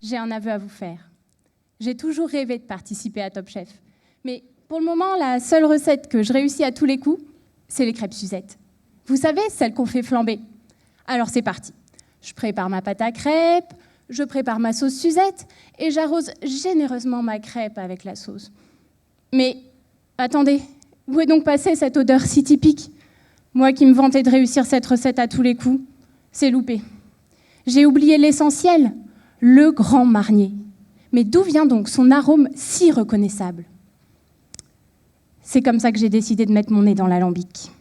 j'ai un aveu à vous faire. J'ai toujours rêvé de participer à Top Chef. Mais pour le moment, la seule recette que je réussis à tous les coups, c'est les crêpes Suzette. Vous savez, celles qu'on fait flamber. Alors c'est parti. Je prépare ma pâte à crêpes, je prépare ma sauce Suzette et j'arrose généreusement ma crêpe avec la sauce. Mais attendez, où est donc passée cette odeur si typique? Moi qui me vantais de réussir cette recette à tous les coups, c'est loupé. J'ai oublié l'essentiel, le Grand Marnier. Mais d'où vient donc son arôme si reconnaissable? C'est comme ça que j'ai décidé de mettre mon nez dans l'alambic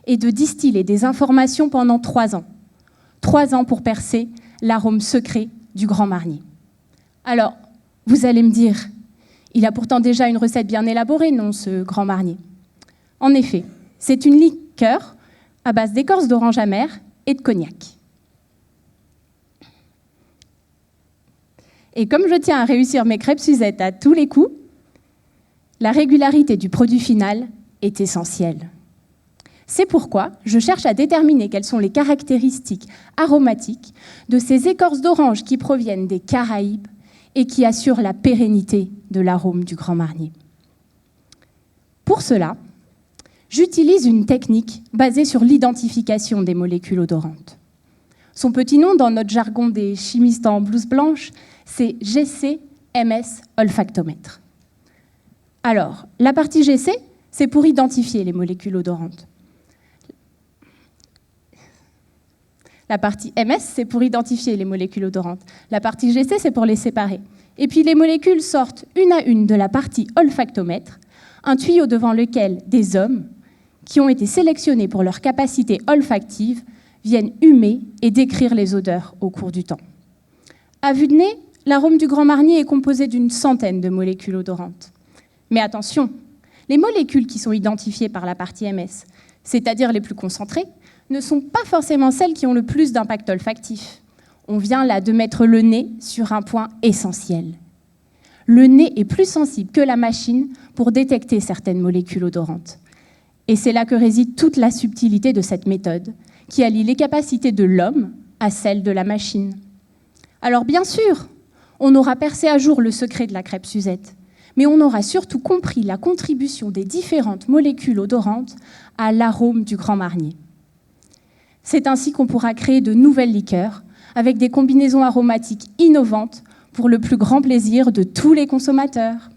et de distiller des informations pendant 3 ans. 3 ans pour percer l'arôme secret du Grand Marnier. Alors, vous allez me dire, il a pourtant déjà une recette bien élaborée, non, ce Grand Marnier? En effet, c'est une liqueur à base d'écorce d'orange amère et de cognac. Et comme je tiens à réussir mes crêpes Suzette à tous les coups, la régularité du produit final est essentielle. C'est pourquoi je cherche à déterminer quelles sont les caractéristiques aromatiques de ces écorces d'orange qui proviennent des Caraïbes et qui assurent la pérennité de l'arôme du Grand Marnier. Pour cela, j'utilise une technique basée sur l'identification des molécules odorantes. Son petit nom, dans notre jargon des chimistes en blouse blanche, c'est GC-MS olfactomètre. Alors, la partie GC, c'est pour identifier les molécules odorantes. La partie MS, c'est pour identifier les molécules odorantes. La partie GC, c'est pour les séparer. Et puis les molécules sortent une à une de la partie olfactomètre, un tuyau devant lequel des hommes, qui ont été sélectionnés pour leur capacité olfactive, viennent humer et décrire les odeurs au cours du temps. À vue de nez, l'arôme du Grand Marnier est composé d'une centaine de molécules odorantes. Mais attention, les molécules qui sont identifiées par la partie MS, c'est-à-dire les plus concentrées, ne sont pas forcément celles qui ont le plus d'impact olfactif. On vient là de mettre le nez sur un point essentiel. Le nez est plus sensible que la machine pour détecter certaines molécules odorantes. Et c'est là que réside toute la subtilité de cette méthode, qui allie les capacités de l'homme à celles de la machine. Alors bien sûr, on aura percé à jour le secret de la crêpe Suzette, mais on aura surtout compris la contribution des différentes molécules odorantes à l'arôme du Grand Marnier. C'est ainsi qu'on pourra créer de nouvelles liqueurs avec des combinaisons aromatiques innovantes pour le plus grand plaisir de tous les consommateurs.